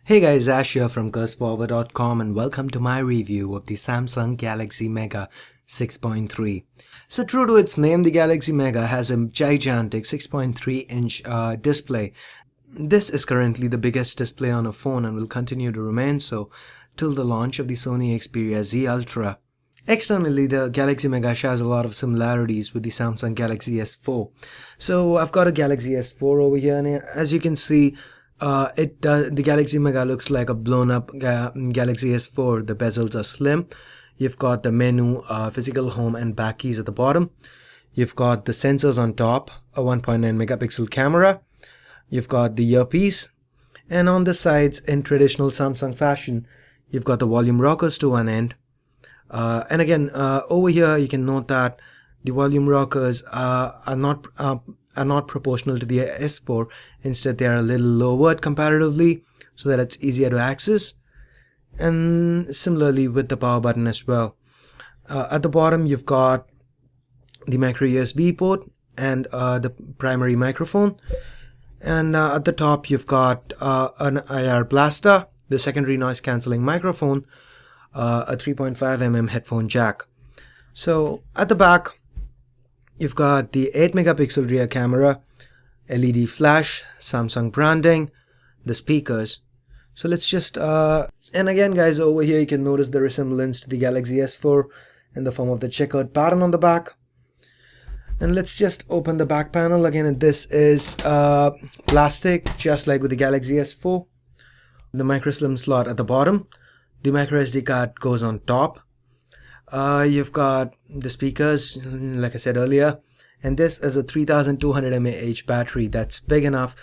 Hey guys, Ash here from curseforward.com and welcome to my review of the Samsung Galaxy Mega 6.3. So true to its name, the Galaxy Mega has a gigantic 6.3-inch display. This is currently the biggest display on a phone and will continue to remain so till the launch of the Sony Xperia Z Ultra. Externally, the Galaxy Mega shares a lot of similarities with the Samsung Galaxy S4. So I've got a Galaxy S4 over here, and as you can see, the Galaxy Mega looks like a blown up Galaxy S4. The bezels are slim. You've got the menu, physical home and back keys at the bottom. You've got the sensors on top, a 1.9 megapixel camera. You've got the earpiece, and on the sides, in traditional Samsung fashion, you've got the volume rockers to one end. And again, over here you can note that the volume rockers are not proportional to the S4. Instead, they are a little lowered comparatively so that it's easier to access. And similarly with the power button as well. At the bottom, you've got the micro USB port and the primary microphone. And at the top, you've got an IR blaster, the secondary noise cancelling microphone, a 3.5mm headphone jack. So at the back, you've got the 8 megapixel rear camera, LED flash, Samsung branding, the speakers. So let's just and again guys, over here you can notice the resemblance to the Galaxy S4 in the form of the checkered pattern on the back. And let's just open the back panel again, and this is plastic, just like with the Galaxy S4. The micro SIM slot at the bottom. The micro SD card goes on top. You've got the speakers, like I said earlier, and this is a 3200 mAh battery that's big enough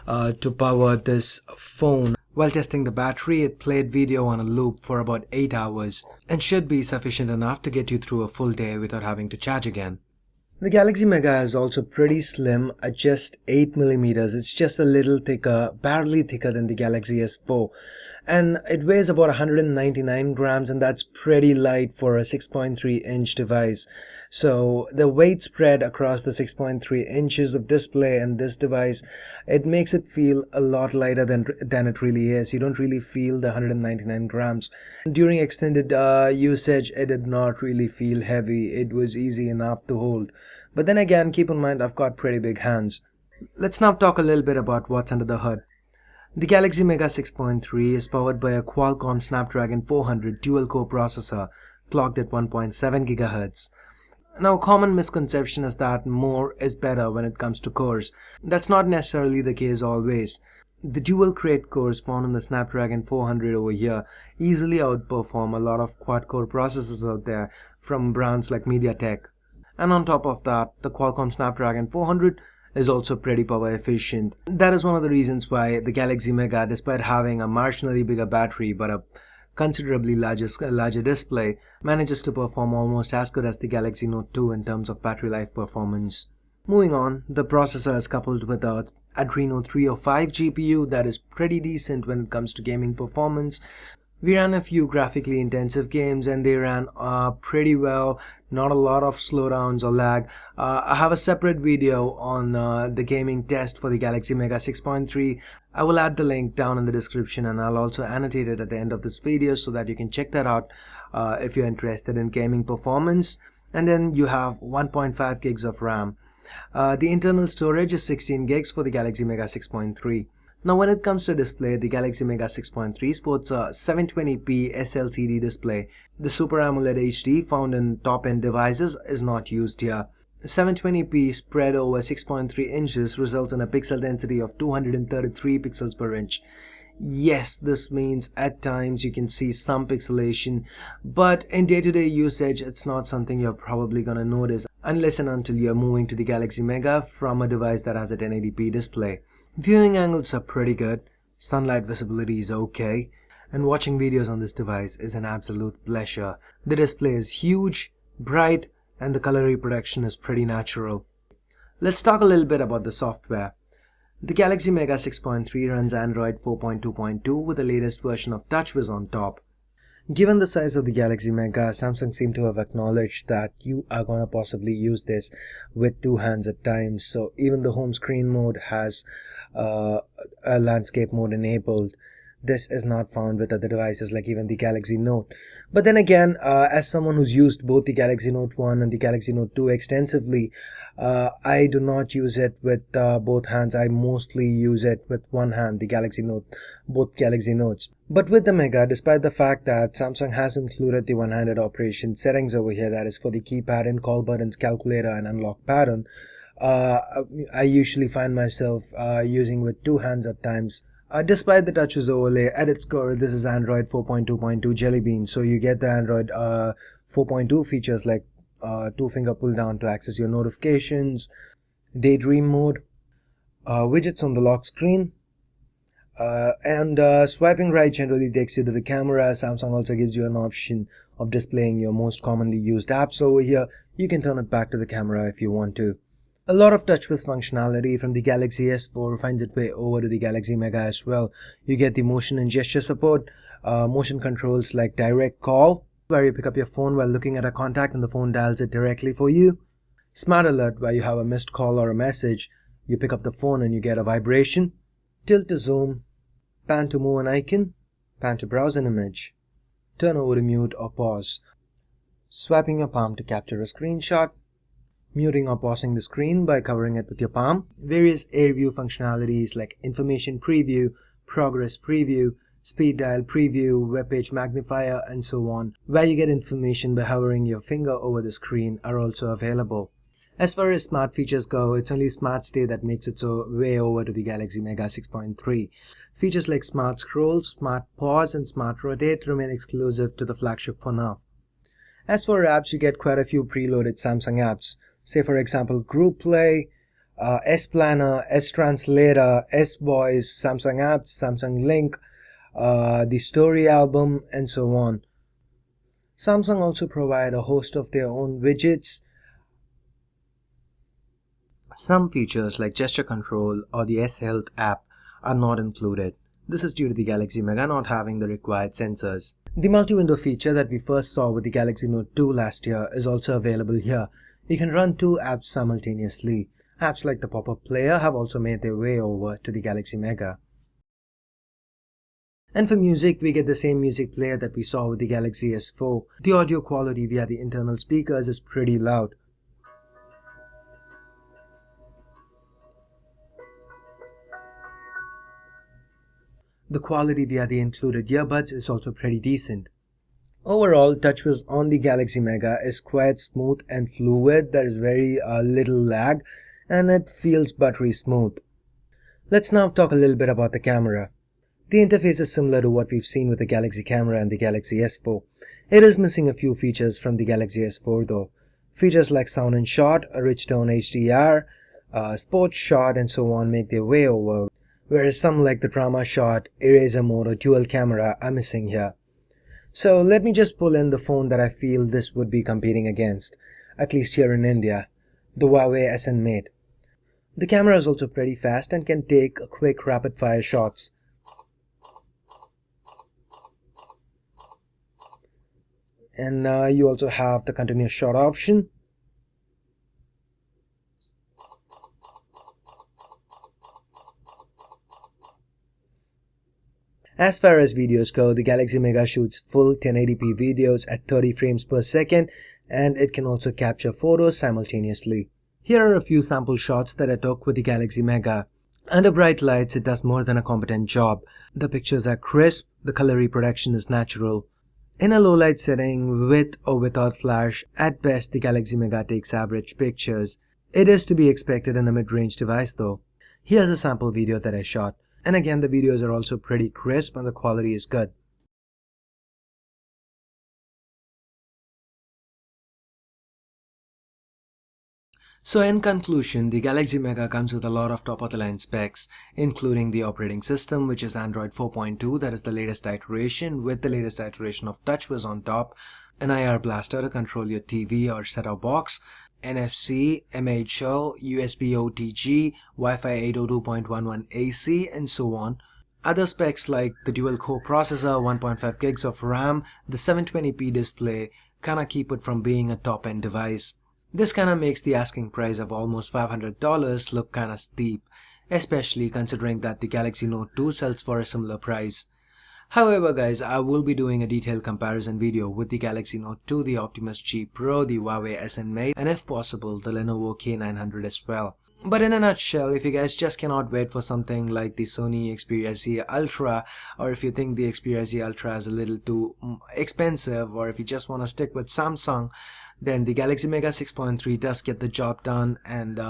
to power this phone. While testing the battery, it played video on a loop for about 8 hours and should be sufficient enough to get you through a full day without having to charge again. The Galaxy Mega is also pretty slim at just 8mm. It's just a little thicker, barely thicker than the Galaxy S4. And it weighs about 199 grams, and that's pretty light for a 6.3-inch device. So the weight spread across the 6.3 inches of display and this device, it makes it feel a lot lighter than it really is. You don't really feel the 199 grams. During extended usage, it did not really feel heavy. It was easy enough to hold. But then again, keep in mind, I've got pretty big hands. Let's now talk a little bit about what's under the hood. The Galaxy Mega 6.3 is powered by a Qualcomm Snapdragon 400 dual-core processor clocked at 1.7 GHz. Now, a common misconception is that more is better when it comes to cores. That's not necessarily the case always. The dual-crate cores found in the Snapdragon 400 over here easily outperform a lot of quad-core processors out there from brands like MediaTek. And on top of that, the Qualcomm Snapdragon 400 is also pretty power efficient. That is one of the reasons why the Galaxy Mega, despite having a marginally bigger battery but a considerably larger display, manages to perform almost as good as the Galaxy Note 2 in terms of battery life performance. Moving on, the processor is coupled with a Adreno 305 GPU that is pretty decent when it comes to gaming performance. We ran a few graphically intensive games and they ran pretty well, not a lot of slowdowns or lag. I have a separate video on the gaming test for the Galaxy Mega 6.3. I will add the link down in the description, and I'll also annotate it at the end of this video so that you can check that out if you're interested in gaming performance. And then you have 1.5 gigs of RAM. The internal storage is 16 gigs for the Galaxy Mega 6.3. Now when it comes to display, the Galaxy Mega 6.3 sports a 720p SLCD display. The Super AMOLED HD found in top-end devices is not used here. 720p spread over 6.3 inches results in a pixel density of 233 pixels per inch. Yes, this means at times you can see some pixelation, but in day-to-day usage, it's not something you're probably gonna notice unless and until you're moving to the Galaxy Mega from a device that has a 1080p display. Viewing angles are pretty good, sunlight visibility is okay, and watching videos on this device is an absolute pleasure. The display is huge, bright, and the color reproduction is pretty natural. Let's talk a little bit about the software. The Galaxy Mega 6.3 runs Android 4.2.2 with the latest version of TouchWiz on top. Given the size of the Galaxy Mega, Samsung seem to have acknowledged that you are going to possibly use this with two hands at times. So even the home screen mode has a landscape mode enabled. This is not found with other devices like even the Galaxy Note. But then again, as someone who's used both the Galaxy Note 1 and the Galaxy Note 2 extensively, I do not use it with both hands. I mostly use it with one hand, the Galaxy Note, both Galaxy Notes. But with the Mega, despite the fact that Samsung has included the one-handed operation settings over here, that is for the keypad and call buttons, calculator and unlock pattern, I usually find myself using with two hands at times. Despite the TouchWiz overlay, at its core, this is Android 4.2.2 Jelly Bean. So you get the Android 4.2 features like two-finger pull down to access your notifications, daydream mode, widgets on the lock screen, and swiping right generally takes you to the camera. Samsung also gives you an option of displaying your most commonly used apps over here. You can turn it back to the camera if you want to. A lot of TouchWiz functionality from the Galaxy S4 finds its way over to the Galaxy Mega as well. You get the motion and gesture support, motion controls like direct call, where you pick up your phone while looking at a contact and the phone dials it directly for you. Smart alert, where you have a missed call or a message, you pick up the phone and you get a vibration. Tilt to zoom, pan to move an icon, pan to browse an image, turn over to mute or pause, swiping your palm to capture a screenshot, muting or pausing the screen by covering it with your palm, various air view functionalities like information preview, progress preview, speed dial preview, web page magnifier, and so on, where you get information by hovering your finger over the screen, are also available. As far as smart features go, it's only Smart Stay that makes its way over to the Galaxy Mega 6.3. Features like Smart Scroll, Smart Pause, and Smart Rotate remain exclusive to the flagship for now. As for apps, you get quite a few preloaded Samsung apps. Say for example Group Play, S-Planner, S-Translator, S-Voice, Samsung Apps, Samsung Link, the Story album, and so on. Samsung also provide a host of their own widgets. Some features like gesture control or the S-Health app are not included. This is due to the Galaxy Mega not having the required sensors. The multi-window feature that we first saw with the Galaxy Note 2 last year is also available here. You can run two apps simultaneously. Apps like the pop-up player have also made their way over to the Galaxy Mega. And for music, we get the same music player that we saw with the Galaxy S4. The audio quality via the internal speakers is pretty loud. The quality via the included earbuds is also pretty decent. Overall, TouchWiz on the Galaxy Mega is quite smooth and fluid. There is very little lag and it feels buttery smooth. Let's now talk a little bit about the camera. The interface is similar to what we've seen with the Galaxy camera and the Galaxy S4. It is missing a few features from the Galaxy S4 though. Features like sound and shot, a rich tone HDR, sports shot, and so on make their way over, whereas some like the drama shot, eraser mode, or dual camera are missing here. So let me just pull in the phone that I feel this would be competing against, at least here in India, the Huawei SN Mate. The camera is also pretty fast and can take quick rapid fire shots. And you also have the continuous shot option. As far as videos go, the Galaxy Mega shoots full 1080p videos at 30 frames per second, and it can also capture photos simultaneously. Here are a few sample shots that I took with the Galaxy Mega. Under bright lights, it does more than a competent job. The pictures are crisp, the color reproduction is natural. In a low light setting, with or without flash, at best the Galaxy Mega takes average pictures. It is to be expected in a mid-range device though. Here's a sample video that I shot. And again, the videos are also pretty crisp and the quality is good. So in conclusion, the Galaxy Mega comes with a lot of top-of-the-line specs, including the operating system, which is Android 4.2, that is the latest iteration, with the latest iteration of TouchWiz on top, an IR blaster to control your TV or set-top box, NFC, MHL, USB OTG, Wi-Fi 802.11 AC, and so on. Other specs like the dual-core processor, 1.5 gigs of RAM, the 720p display kinda keep it from being a top-end device. This kinda makes the asking price of almost $500 look kinda steep, especially considering that the Galaxy Note 2 sells for a similar price. However guys, I will be doing a detailed comparison video with the Galaxy Note 2, the Optimus G Pro, the Huawei SN Mate, and if possible the Lenovo K900 as well. But in a nutshell, if you guys just cannot wait for something like the Sony Xperia Z Ultra, or if you think the Xperia Z Ultra is a little too expensive, or if you just want to stick with Samsung, then the Galaxy Mega 6.3 does get the job done and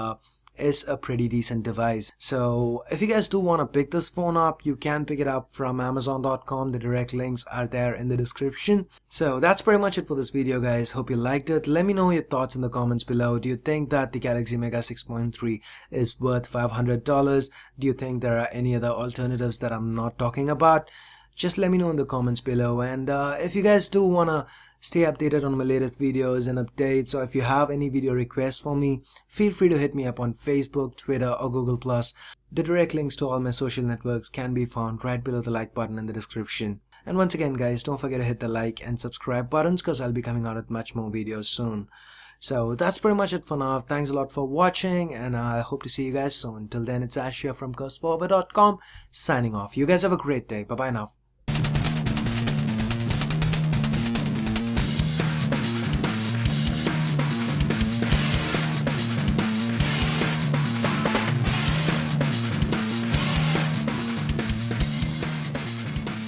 is a pretty decent device. So if you guys do want to pick this phone up, you can pick it up from Amazon.com. The direct links are there in the description. So that's pretty much it for this video guys. Hope you liked it. Let me know your thoughts in the comments below. Do you think that the Galaxy Mega 6.3 is worth $500? Do you think there are any other alternatives that I'm not talking about? Just let me know in the comments below. And if you guys do want to stay updated on my latest videos and updates, or if you have any video requests for me, feel free to hit me up on Facebook, Twitter or Google+. The direct links to all my social networks can be found right below the like button in the description. And once again guys, don't forget to hit the like and subscribe buttons because I'll be coming out with much more videos soon. So that's pretty much it for now. Thanks a lot for watching and I hope to see you guys soon. Till then, it's Ash here from CurseForward.com signing off. You guys have a great day. Bye bye now.